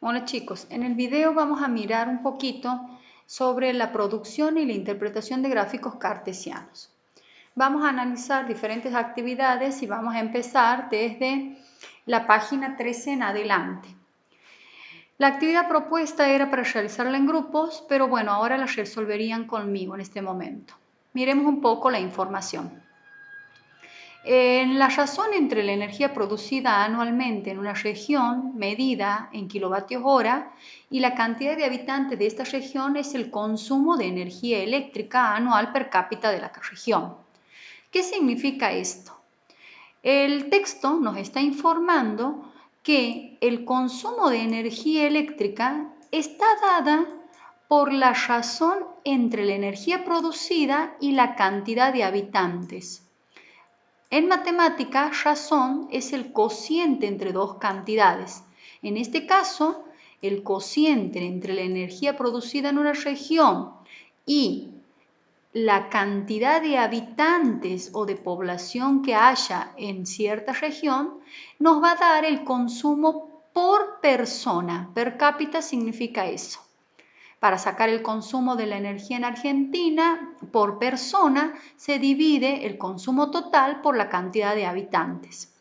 Hola chicos, en el video vamos a mirar un poquito sobre la producción y la interpretación de gráficos cartesianos. Vamos a analizar diferentes actividades y vamos a empezar desde la página 13 en adelante. La actividad propuesta era para realizarla en grupos, pero bueno, ahora la resolverían conmigo en este momento. Miremos un poco la información. En la razón entre la energía producida anualmente en una región medida en kilovatios hora y la cantidad de habitantes de esta región es el consumo de energía eléctrica anual per cápita de la región. ¿Qué significa esto? El texto nos está informando que el consumo de energía eléctrica está dada por la razón entre la energía producida y la cantidad de habitantes. En matemática, razón es el cociente entre dos cantidades. En este caso, el cociente entre la energía producida en una región y la cantidad de habitantes o de población que haya en cierta región nos va a dar el consumo por persona. Per cápita significa eso. Para sacar el consumo de la energía en Argentina, por persona se divide el consumo total por la cantidad de habitantes.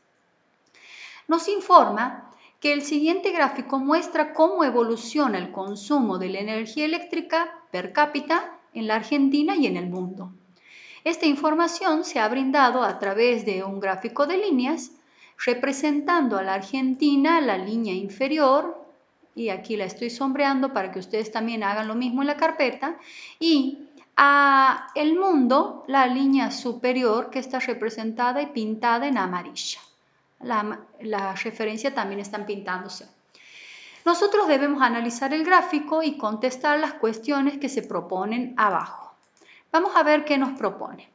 Nos informa que el siguiente gráfico muestra cómo evoluciona el consumo de la energía eléctrica per cápita en la Argentina y en el mundo. Esta información se ha brindado a través de un gráfico de líneas representando a la Argentina la línea inferior, y aquí la estoy sombreando para que ustedes también hagan lo mismo en la carpeta, y a el mundo la línea superior que está representada y pintada en amarilla. La referencia también están pintándose. Nosotros debemos analizar el gráfico y contestar las cuestiones que se proponen abajo. Vamos a ver qué nos propone.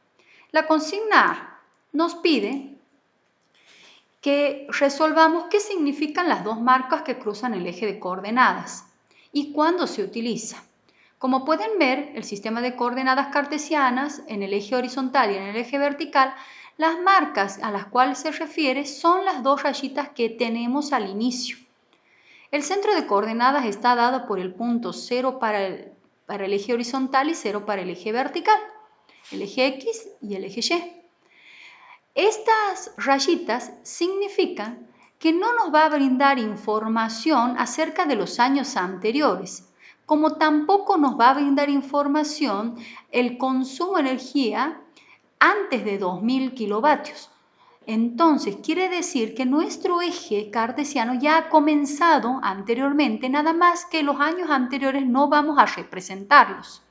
La consigna A nos pide que resolvamos qué significan las dos marcas que cruzan el eje de coordenadas y cuándo se utiliza. Como pueden ver, el sistema de coordenadas cartesianas en el eje horizontal y en el eje vertical, las marcas a las cuales se refiere son las dos rayitas que tenemos al inicio. El centro de coordenadas está dado por el punto 0 para el eje horizontal y 0 para el eje vertical, el eje X y el eje Y. Estas rayitas significan que no nos va a brindar información acerca de los años anteriores, como tampoco nos va a brindar información el consumo de energía antes de 2000 kilovatios. Entonces, quiere decir que nuestro eje cartesiano ya ha comenzado anteriormente, nada más que los años anteriores no vamos a representarlos.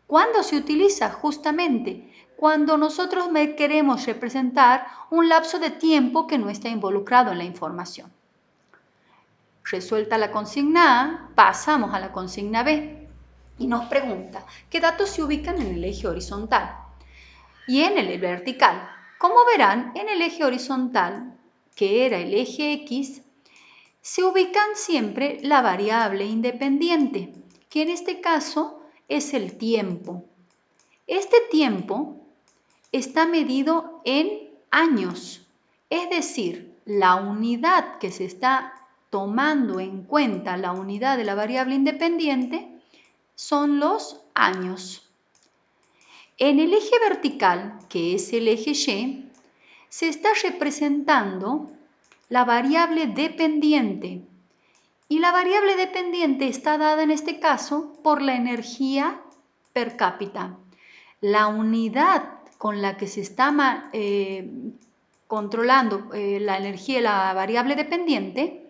¿Cuándo se utiliza? Justamente cuando nosotros queremos representar un lapso de tiempo que no está involucrado en la información. Resuelta la consigna A, pasamos a la consigna B y nos pregunta qué datos se ubican en el eje horizontal y en el vertical. Como verán, en el eje horizontal, que era el eje X, se ubican siempre la variable independiente, que en este caso es el tiempo. Este tiempo está medido en años, es decir, la unidad que se está tomando en cuenta, la unidad de la variable independiente, son los años. En el eje vertical, que es el eje Y, se está representando la variable dependiente. Y la variable dependiente está dada en este caso por la energía per cápita. La unidad con la que se está controlando la energía, la variable dependiente,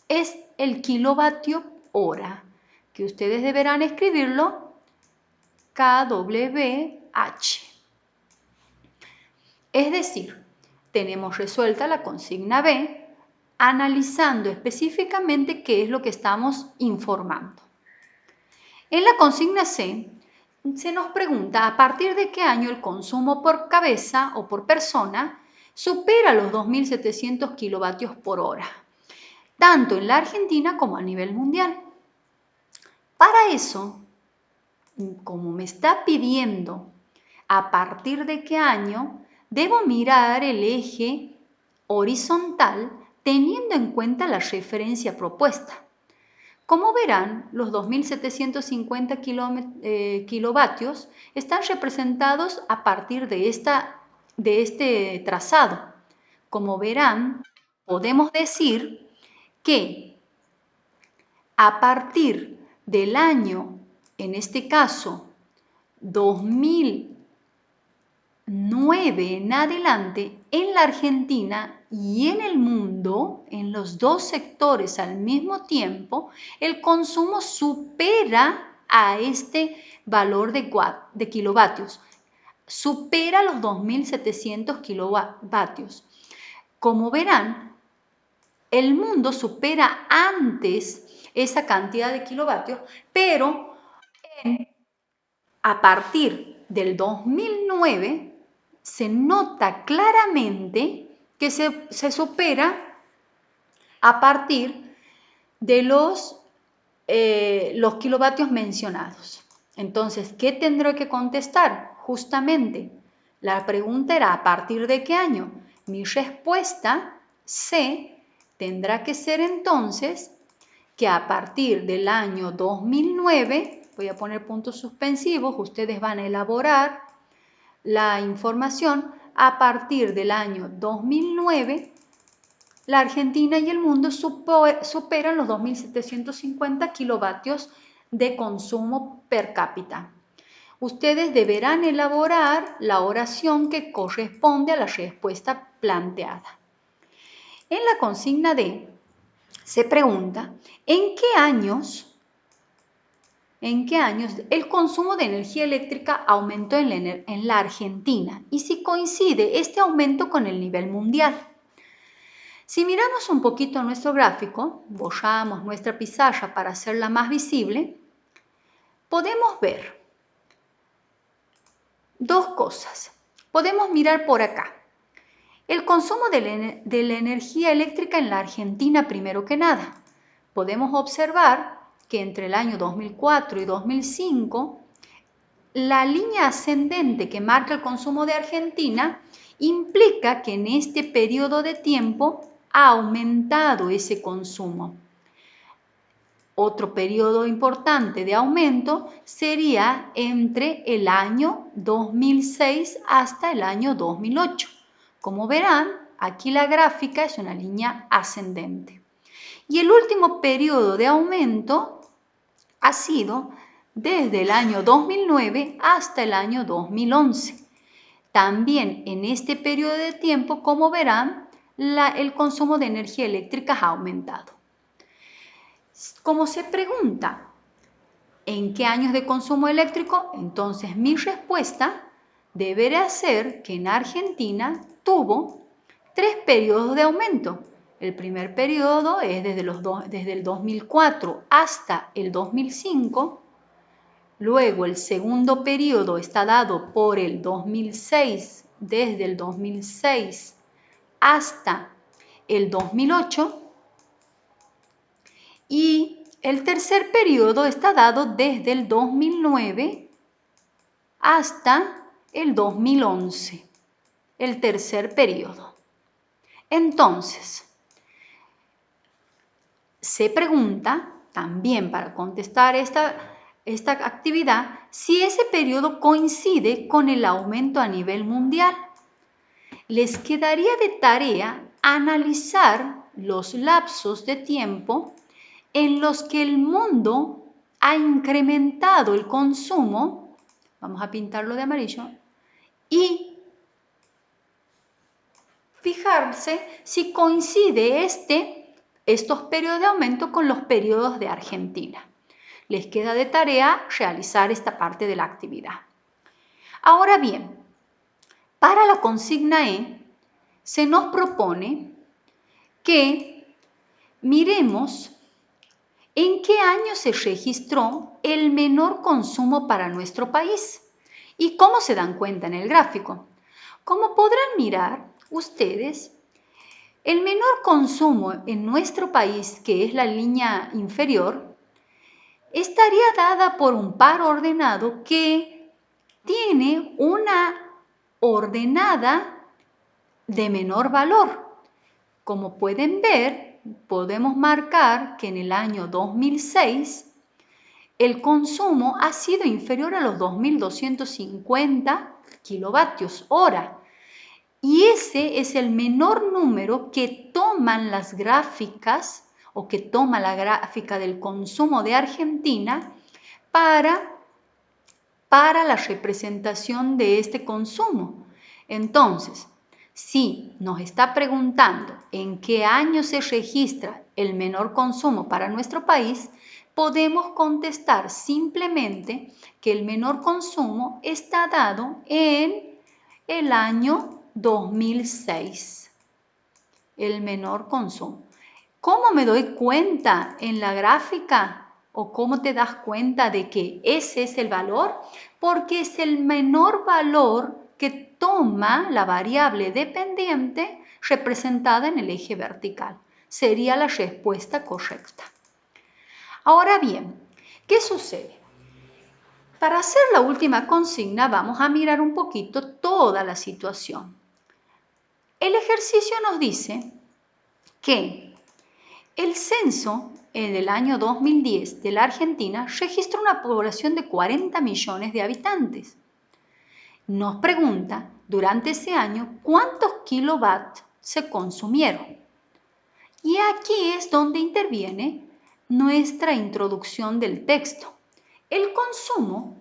es el kilovatio hora, que ustedes deberán escribirlo kWh. Es decir, tenemos resuelta la consigna B, analizando específicamente qué es lo que estamos informando. En la consigna C, se nos pregunta a partir de qué año el consumo por cabeza o por persona supera los 2.700 kilovatios por hora, tanto en la Argentina como a nivel mundial. Para eso, como me está pidiendo a partir de qué año, debo mirar el eje horizontal teniendo en cuenta la referencia propuesta. Como verán, los 2.750 kilovatios están representados a partir de este trazado. Como verán, podemos decir que a partir del año, en este caso, 2009 en adelante, en la Argentina y en el mundo, en los dos sectores al mismo tiempo, el consumo supera a este valor de kilovatios, supera los 2.700 kilovatios. Como verán, el mundo supera antes esa cantidad de kilovatios, pero a partir del 2009 se nota claramente que se supera a partir de los kilovatios mencionados. Entonces, ¿qué tendré que contestar? Justamente, la pregunta era ¿a partir de qué año? Mi respuesta, C, tendrá que ser entonces que a partir del año 2009, voy a poner puntos suspensivos, ustedes van a elaborar la información, a partir del año 2009, la Argentina y el mundo superan los 2.750 kilovatios de consumo per cápita. Ustedes deberán elaborar la oración que corresponde a la respuesta planteada. En la consigna D se pregunta, ¿en qué años el consumo de energía eléctrica aumentó en la Argentina? Y si coincide este aumento con el nivel mundial. Si miramos un poquito nuestro gráfico, borramos nuestra pizarra para hacerla más visible, podemos ver dos cosas. Podemos mirar por acá. El consumo de la energía eléctrica en la Argentina, primero que nada. Podemos observar que entre el año 2004 y 2005, la línea ascendente que marca el consumo de Argentina implica que en este periodo de tiempo ha aumentado ese consumo. Otro periodo importante de aumento sería entre el año 2006 hasta el año 2008. Como verán, aquí la gráfica es una línea ascendente. Y el último periodo de aumento ha sido desde el año 2009 hasta el año 2011. También en este periodo de tiempo, como verán, el consumo de energía eléctrica ha aumentado. Como se pregunta, ¿en qué años de consumo eléctrico? Entonces mi respuesta deberá ser que en Argentina tuvo 3 periodos de aumento. El primer periodo es desde el 2004 hasta el 2005. Luego el segundo periodo está dado por el 2006, desde el 2006 hasta el 2008. Y el tercer periodo está dado desde el 2009 hasta el 2011. El tercer periodo. Entonces, se pregunta también para contestar esta actividad si ese periodo coincide con el aumento a nivel mundial. Les quedaría de tarea analizar los lapsos de tiempo en los que el mundo ha incrementado el consumo, vamos a pintarlo de amarillo, y fijarse si coincide estos periodos de aumento con los periodos de Argentina. Les queda de tarea realizar esta parte de la actividad. Ahora bien, para la consigna E, se nos propone que miremos en qué año se registró el menor consumo para nuestro país y cómo se dan cuenta en el gráfico. Como podrán mirar ustedes, el menor consumo en nuestro país, que es la línea inferior, estaría dada por un par ordenado que tiene una ordenada de menor valor. Como pueden ver, podemos marcar que en el año 2006 el consumo ha sido inferior a los 2.250 kilovatios hora. Y ese es el menor número que toman las gráficas o que toma la gráfica del consumo de Argentina para la representación de este consumo. Entonces, si nos está preguntando en qué año se registra el menor consumo para nuestro país, podemos contestar simplemente que el menor consumo está dado en el año 2006, el menor consumo. ¿Cómo me doy cuenta en la gráfica o cómo te das cuenta de que ese es el valor? Porque es el menor valor que toma la variable dependiente representada en el eje vertical. Sería la respuesta correcta. Ahora bien, ¿qué sucede? Para hacer la última consigna vamos a mirar un poquito toda la situación. El ejercicio nos dice que el censo del año 2010 de la Argentina registra una población de 40 millones de habitantes. Nos pregunta durante ese año cuántos kilovatios se consumieron. Y aquí es donde interviene nuestra introducción del texto. El consumo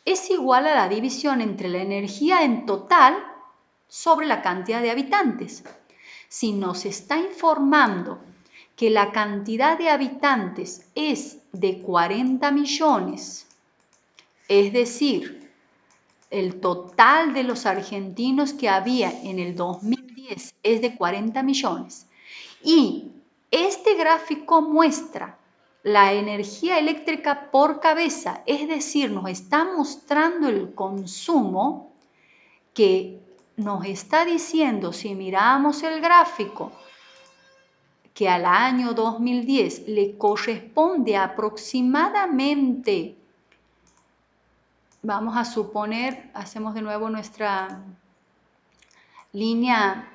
es igual a la división entre la energía en total sobre la cantidad de habitantes. Si nos está informando que la cantidad de habitantes es de 40 millones, es decir, el total de los argentinos que había en el 2010 es de 40 millones, y este gráfico muestra la energía eléctrica por cabeza, es decir, nos está mostrando el consumo que nos está diciendo, si miramos el gráfico, que al año 2010 le corresponde aproximadamente, vamos a suponer, hacemos de nuevo nuestra línea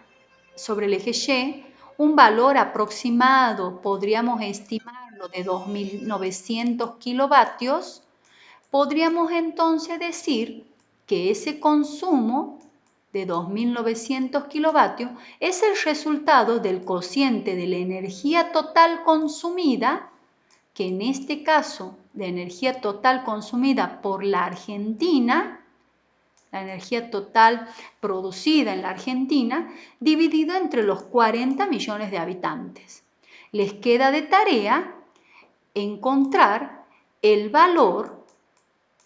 sobre el eje Y, un valor aproximado, podríamos estimarlo de 2.900 kilovatios, podríamos entonces decir que ese consumo de 2.900 kilovatios es el resultado del cociente de la energía total consumida, que en este caso de energía total consumida por la Argentina, la energía total producida en la Argentina, dividido entre los 40 millones de habitantes. Les queda de tarea encontrar el valor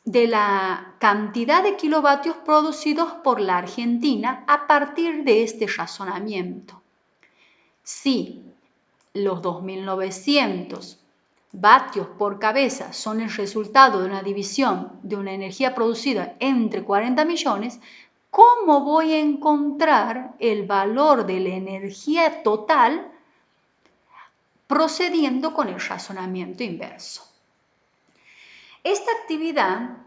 de la cantidad de kilovatios producidos por la Argentina a partir de este razonamiento. Si los 2.900 vatios por cabeza son el resultado de una división de una energía producida entre 40 millones, ¿cómo voy a encontrar el valor de la energía total procediendo con el razonamiento inverso? Esta actividad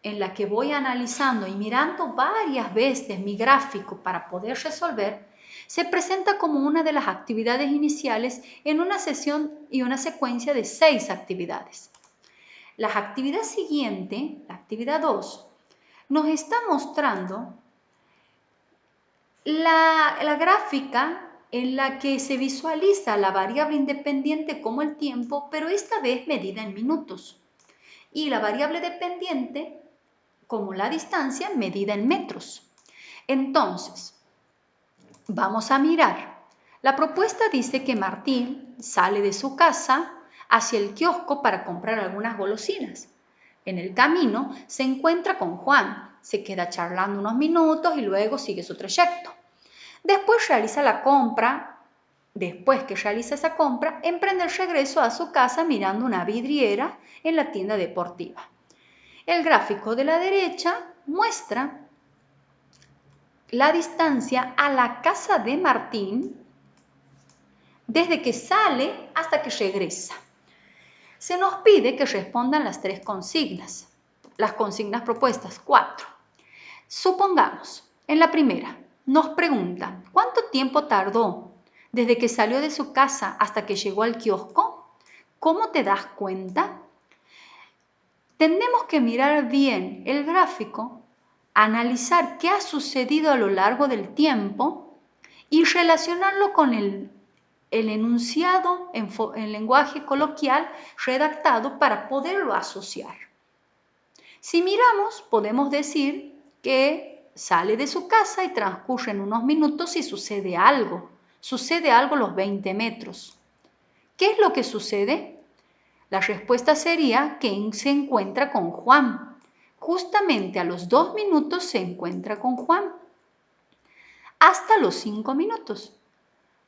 en la que voy analizando y mirando varias veces mi gráfico para poder resolver, se presenta como una de las actividades iniciales en una sesión y una secuencia de 6 actividades. La actividad siguiente, la actividad 2, nos está mostrando la gráfica en la que se visualiza la variable independiente como el tiempo, pero esta vez medida en minutos, y la variable dependiente como la distancia medida en metros. Entonces, vamos a mirar. La propuesta dice que Martín sale de su casa hacia el kiosco para comprar algunas golosinas. En el camino se encuentra con Juan, se queda charlando unos minutos y luego sigue su trayecto. Después que realiza esa compra, emprende el regreso a su casa mirando una vidriera en la tienda deportiva. El gráfico de la derecha muestra la distancia a la casa de Martín desde que sale hasta que regresa. Se nos pide que respondan las 3 consignas, las consignas propuestas, 4. Supongamos, en la primera, nos preguntan ¿cuánto tiempo tardó desde que salió de su casa hasta que llegó al kiosco? ¿Cómo te das cuenta? Tenemos que mirar bien el gráfico, analizar qué ha sucedido a lo largo del tiempo y relacionarlo con el enunciado en lenguaje coloquial redactado para poderlo asociar. Si miramos, podemos decir que sale de su casa y transcurren unos minutos y sucede algo. Sucede algo a los 20 metros. ¿Qué es lo que sucede? La respuesta sería que se encuentra con Juan. Justamente a los 2 minutos se encuentra con Juan. Hasta los 5 minutos.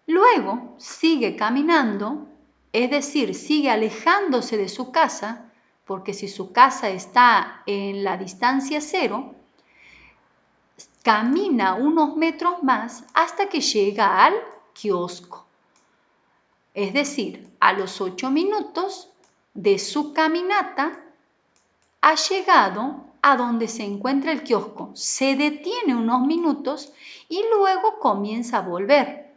Luego sigue caminando, es decir, sigue alejándose de su casa, porque si su casa está en la distancia 0, camina unos metros más hasta que llega al kiosco. Es decir, a los 8 minutos de su caminata ha llegado a donde se encuentra el kiosco, se detiene unos minutos y luego comienza a volver.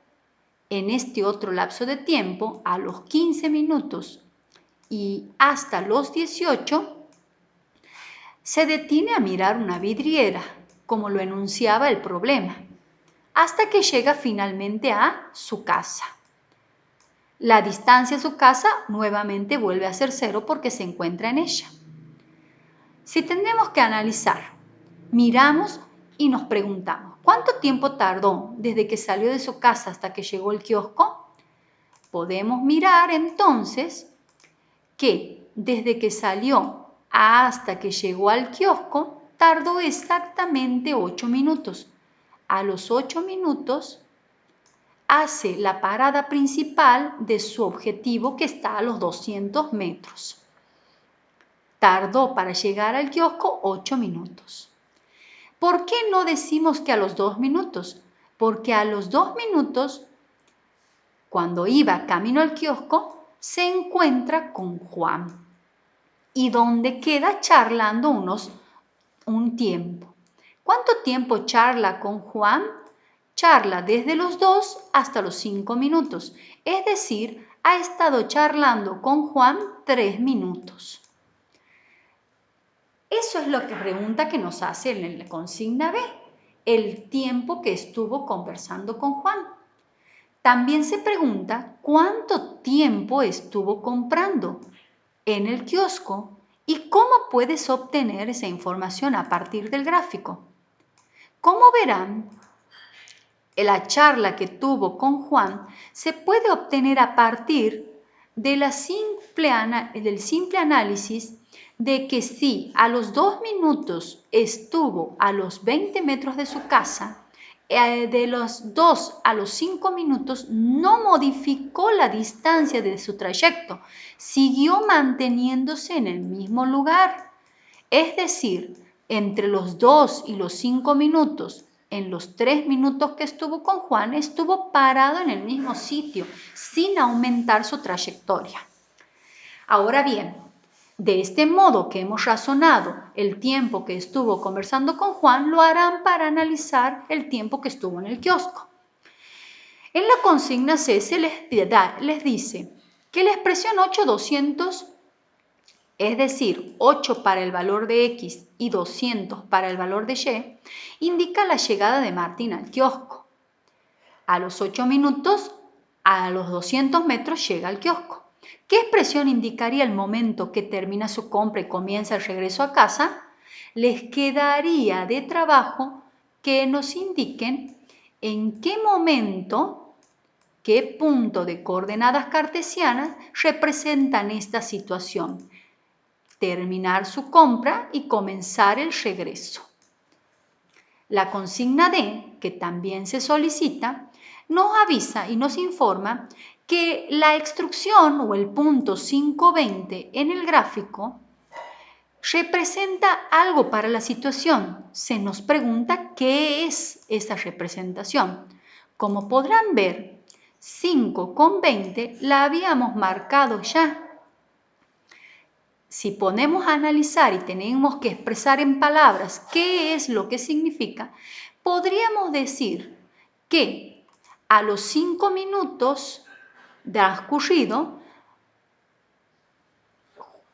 En este otro lapso de tiempo, a los 15 minutos y hasta los 18, se detiene a mirar una vidriera, como lo enunciaba el problema, hasta que llega finalmente a su casa. La distancia a su casa nuevamente vuelve a ser 0 porque se encuentra en ella. Si tenemos que analizar, miramos y nos preguntamos, ¿cuánto tiempo tardó desde que salió de su casa hasta que llegó al kiosco? Podemos mirar entonces que desde que salió hasta que llegó al kiosco tardó exactamente 8 minutos. A los 8 minutos hace la parada principal de su objetivo que está a los 200 metros. Tardó para llegar al kiosco 8 minutos. ¿Por qué no decimos que a los 2 minutos? Porque a los 2 minutos, cuando iba camino al kiosco, se encuentra con Juan y donde queda charlando un tiempo. ¿Cuánto tiempo charla con Juan? Charla desde los 2 hasta los 5 minutos, es decir, ha estado charlando con Juan 3 minutos. Eso es lo que pregunta que nos hace en la consigna B, el tiempo que estuvo conversando con Juan. También se pregunta cuánto tiempo estuvo comprando en el kiosco y cómo puedes obtener esa información a partir del gráfico. Como verán, la charla que tuvo con Juan se puede obtener a partir del simple análisis de que si a los 2 minutos estuvo a los 20 metros de su casa, de los 2 a los 5 minutos no modificó la distancia de su trayecto, siguió manteniéndose en el mismo lugar. Es decir, entre los 2 y los 5 minutos, en los 3 minutos que estuvo con Juan, estuvo parado en el mismo sitio, sin aumentar su trayectoria. Ahora bien, de este modo que hemos razonado el tiempo que estuvo conversando con Juan, lo harán para analizar el tiempo que estuvo en el kiosco. En la consigna C se les dice que la expresión 8,200, es decir, 8 para el valor de X y 200 para el valor de Y, indica la llegada de Martín al kiosco. A los 8 minutos, a los 200 metros llega al kiosco. ¿Qué expresión indicaría el momento que termina su compra y comienza el regreso a casa? Les quedaría de trabajo que nos indiquen en qué momento, qué punto de coordenadas cartesianas representan esta situación. Terminar su compra y comenzar el regreso. La consigna D, que también se solicita, nos avisa y nos informa que la instrucción o el punto 520 en el gráfico representa algo para la situación. Se nos pregunta qué es esa representación. Como podrán ver, 5,20 la habíamos marcado ya. Si ponemos a analizar y tenemos que expresar en palabras qué es lo que significa, podríamos decir que A los 5 minutos transcurrido,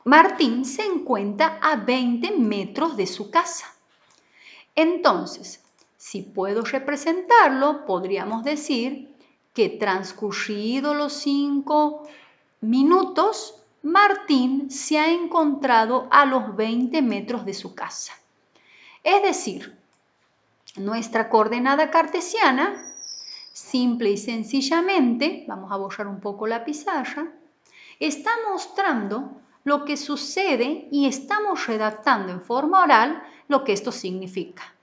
Martín se encuentra a 20 metros de su casa. Entonces, si puedo representarlo, podríamos decir que transcurridos los 5 minutos, Martín se ha encontrado a los 20 metros de su casa. Es decir, nuestra coordenada cartesiana, simple y sencillamente, vamos a borrar un poco la pizarra, está mostrando lo que sucede y estamos redactando en forma oral lo que esto significa.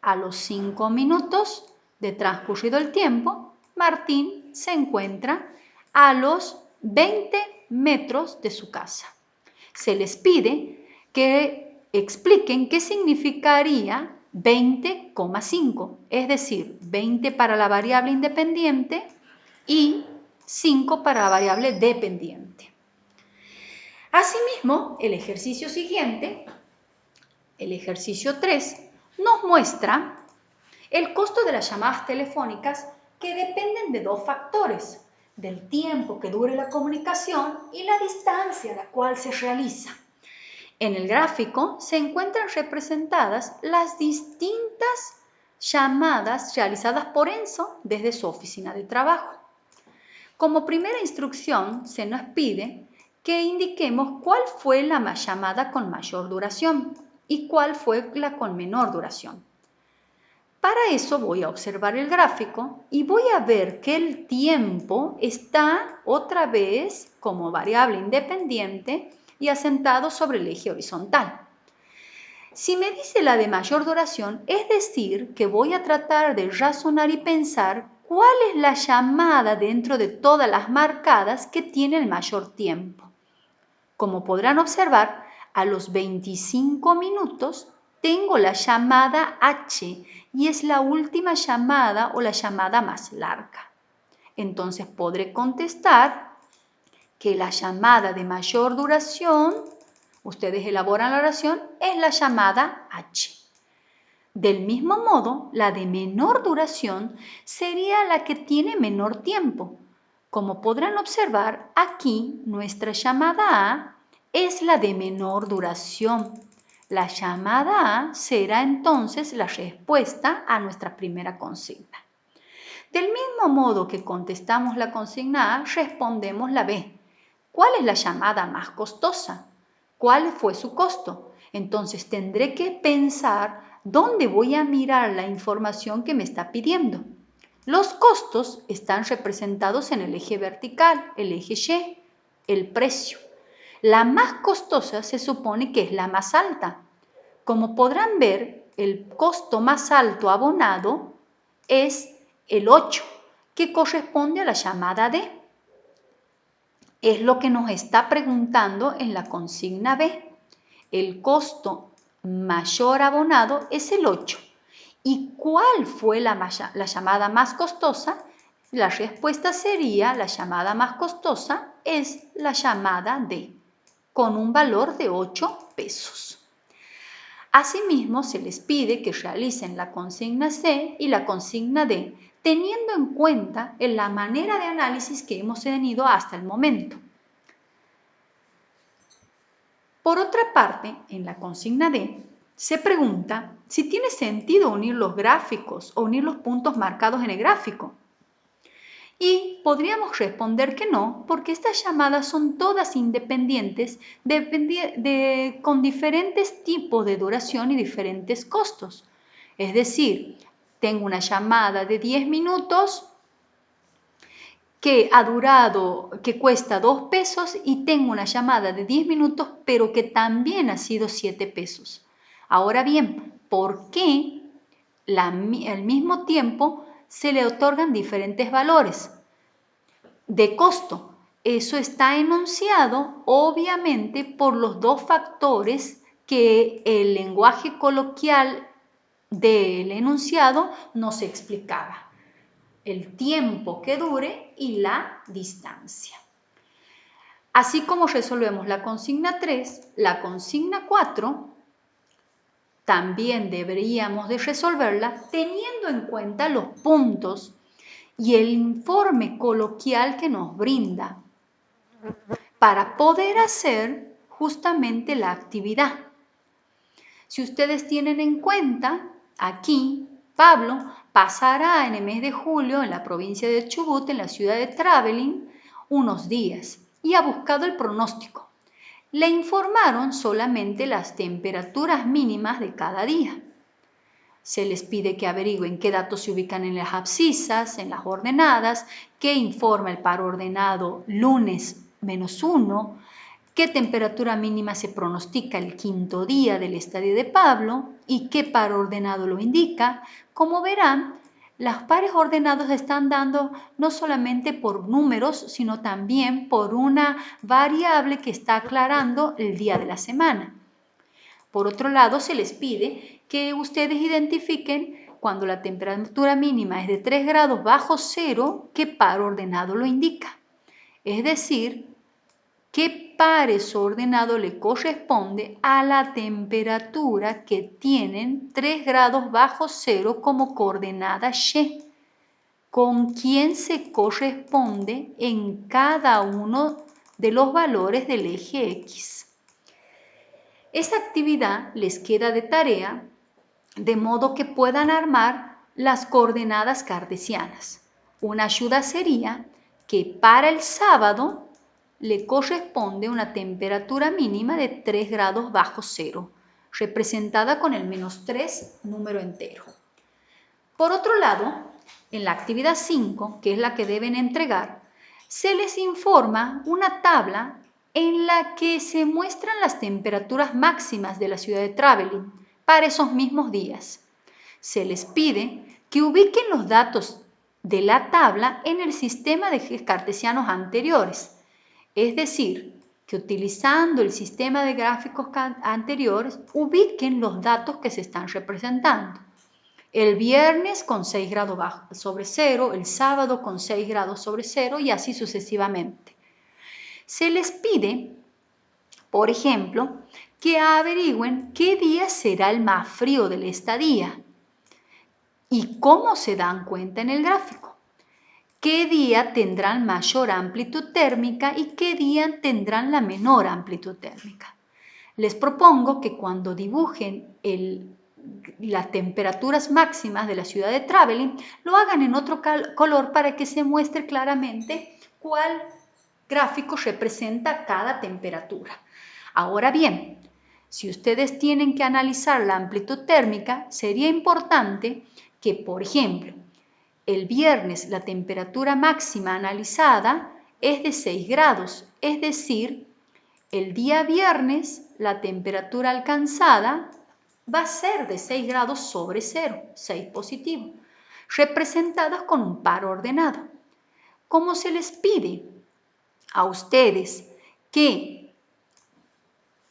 A los 5 minutos de transcurrido el tiempo, Martín se encuentra a los 20 metros de su casa. Se les pide que expliquen qué significaría 20,5, es decir, 20 para la variable independiente y 5 para la variable dependiente. Asimismo, el ejercicio siguiente, el ejercicio 3, nos muestra el costo de las llamadas telefónicas que dependen de dos factores, del tiempo que dure la comunicación y la distancia a la cual se realiza. En el gráfico se encuentran representadas las distintas llamadas realizadas por Enzo desde su oficina de trabajo. Como primera instrucción se nos pide que indiquemos cuál fue la llamada con mayor duración y cuál fue la con menor duración. Para eso voy a observar el gráfico y voy a ver que el tiempo está otra vez como variable independiente y asentado sobre el eje horizontal. Si me dice la de mayor duración, es decir, que voy a tratar de razonar y pensar cuál es la llamada dentro de todas las marcadas que tiene el mayor tiempo. Como podrán observar, a los 25 minutos tengo la llamada H y es la última llamada o la llamada más larga. Entonces podré contestar que la llamada de mayor duración, ustedes elaboran la oración, es la llamada H. Del mismo modo, la de menor duración sería la que tiene menor tiempo. Como podrán observar, aquí nuestra llamada A es la de menor duración. La llamada A será entonces la respuesta a nuestra primera consigna. Del mismo modo que contestamos la consigna A, respondemos la B. ¿Cuál es la llamada más costosa? ¿Cuál fue su costo? Entonces tendré que pensar dónde voy a mirar la información que me está pidiendo. Los costos están representados en el eje vertical, el eje Y, el precio. La más costosa se supone que es la más alta. Como podrán ver, el costo más alto abonado es el 8, que corresponde a la llamada D. Es lo que nos está preguntando en la consigna B. El costo mayor abonado es el 8. ¿Y cuál fue la llamada más costosa? La respuesta sería, la llamada más costosa es la llamada D, con un valor de 8 pesos. Asimismo, se les pide que realicen la consigna C y la consigna D, teniendo en cuenta la manera de análisis que hemos tenido hasta el momento. Por otra parte, en la consigna D, se pregunta si tiene sentido unir los gráficos o unir los puntos marcados en el gráfico. Y podríamos responder que no, porque estas llamadas son todas independientes con diferentes tipos de duración y diferentes costos. Es decir, tengo una llamada de 10 minutos que que cuesta 2 pesos y tengo una llamada de 10 minutos, pero que también ha sido 7 pesos. Ahora bien, ¿por qué al mismo tiempo se le otorgan diferentes valores de costo? Eso está enunciado obviamente por los dos factores que el lenguaje coloquial del enunciado nos explicaba: el tiempo que dure y la distancia. Así como resolvemos la consigna 3, la consigna 4 también deberíamos de resolverla teniendo en cuenta los puntos y el informe coloquial que nos brinda para poder hacer justamente la actividad. Si ustedes tienen en cuenta, aquí Pablo pasará en el mes de julio en la provincia de Chubut, en la ciudad de Travelling, unos días y ha buscado el pronóstico. Le informaron solamente las temperaturas mínimas de cada día. Se les pide que averigüen qué datos se ubican en las abscisas, en las ordenadas, qué informa el par ordenado lunes -1, qué temperatura mínima se pronostica el quinto día del estadio de Pablo y qué par ordenado lo indica. Como verán, los pares ordenados están dando no solamente por números, sino también por una variable que está aclarando el día de la semana. Por otro lado, se les pide que ustedes identifiquen cuando la temperatura mínima es de 3 grados bajo cero, qué par ordenado lo indica. Es decir, qué pares ordenado le corresponde a la temperatura que tienen 3 grados bajo cero como coordenada Y. ¿Con quién se corresponde en cada uno de los valores del eje X? Esa actividad les queda de tarea de modo que puedan armar las coordenadas cartesianas. Una ayuda sería que para el sábado le corresponde una temperatura mínima de 3 grados bajo cero, representada con el -3 número entero. Por otro lado, en la actividad 5, que es la que deben entregar, se les informa una tabla en la que se muestran las temperaturas máximas de la ciudad de Travelling para esos mismos días. Se les pide que ubiquen los datos de la tabla en el sistema de ejes cartesianos anteriores, es decir, que utilizando el sistema de gráficos anteriores ubiquen los datos que se están representando. El viernes con 6 grados sobre cero, el sábado con 6 grados sobre cero y así sucesivamente. Se les pide, por ejemplo, que averigüen qué día será el más frío del estadía y cómo se dan cuenta en el gráfico. ¿Qué día tendrán mayor amplitud térmica y qué día tendrán la menor amplitud térmica? Les propongo que cuando dibujen las temperaturas máximas de la ciudad de Travelling, lo hagan en otro color para que se muestre claramente cuál gráfico representa cada temperatura. Ahora bien, si ustedes tienen que analizar la amplitud térmica, sería importante que, por ejemplo, el viernes la temperatura máxima analizada es de 6 grados, es decir, el día viernes la temperatura alcanzada va a ser de 6 grados sobre cero, 6 positivo, representadas con un par ordenado. Como se les pide a ustedes que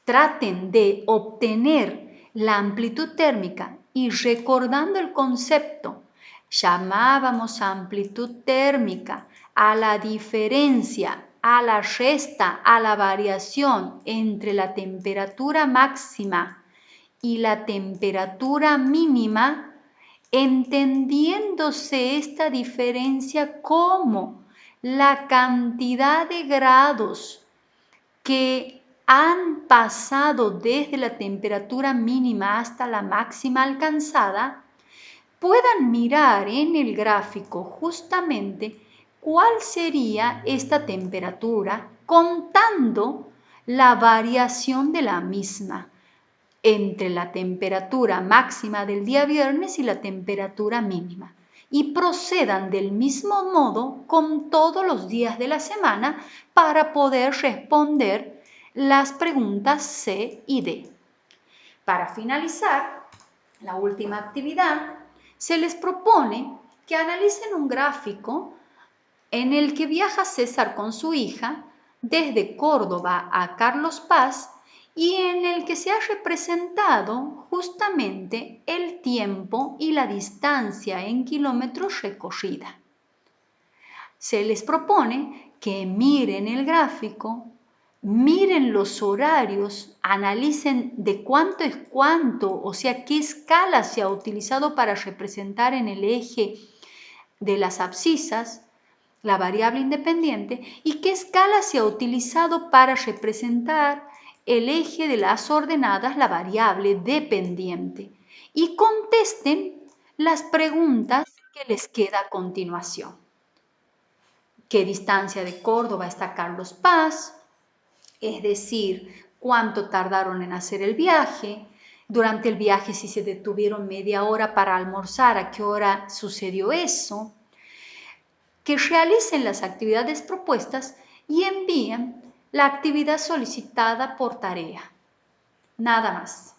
traten de obtener la amplitud térmica y recordando el concepto, llamábamos amplitud térmica a la diferencia, a la resta, a la variación entre la temperatura máxima y la temperatura mínima, entendiéndose esta diferencia como la cantidad de grados que han pasado desde la temperatura mínima hasta la máxima alcanzada, puedan mirar en el gráfico justamente cuál sería esta temperatura contando la variación de la misma entre la temperatura máxima del día viernes y la temperatura mínima y procedan del mismo modo con todos los días de la semana para poder responder las preguntas C y D. Para finalizar, la última actividad, se les propone que analicen un gráfico en el que viaja César con su hija desde Córdoba a Carlos Paz y en el que se ha representado justamente el tiempo y la distancia en kilómetros recorrida. Se les propone que miren el gráfico, miren los horarios, analicen de cuánto es cuánto, o sea, qué escala se ha utilizado para representar en el eje de las abscisas, la variable independiente, y qué escala se ha utilizado para representar el eje de las ordenadas, la variable dependiente, y contesten las preguntas que les queda a continuación. ¿Qué distancia de Córdoba está Carlos Paz? Es decir, ¿cuánto tardaron en hacer el viaje? Durante el viaje, si se detuvieron media hora para almorzar, ¿a qué hora sucedió eso? Que realicen las actividades propuestas y envíen la actividad solicitada por tarea. Nada más.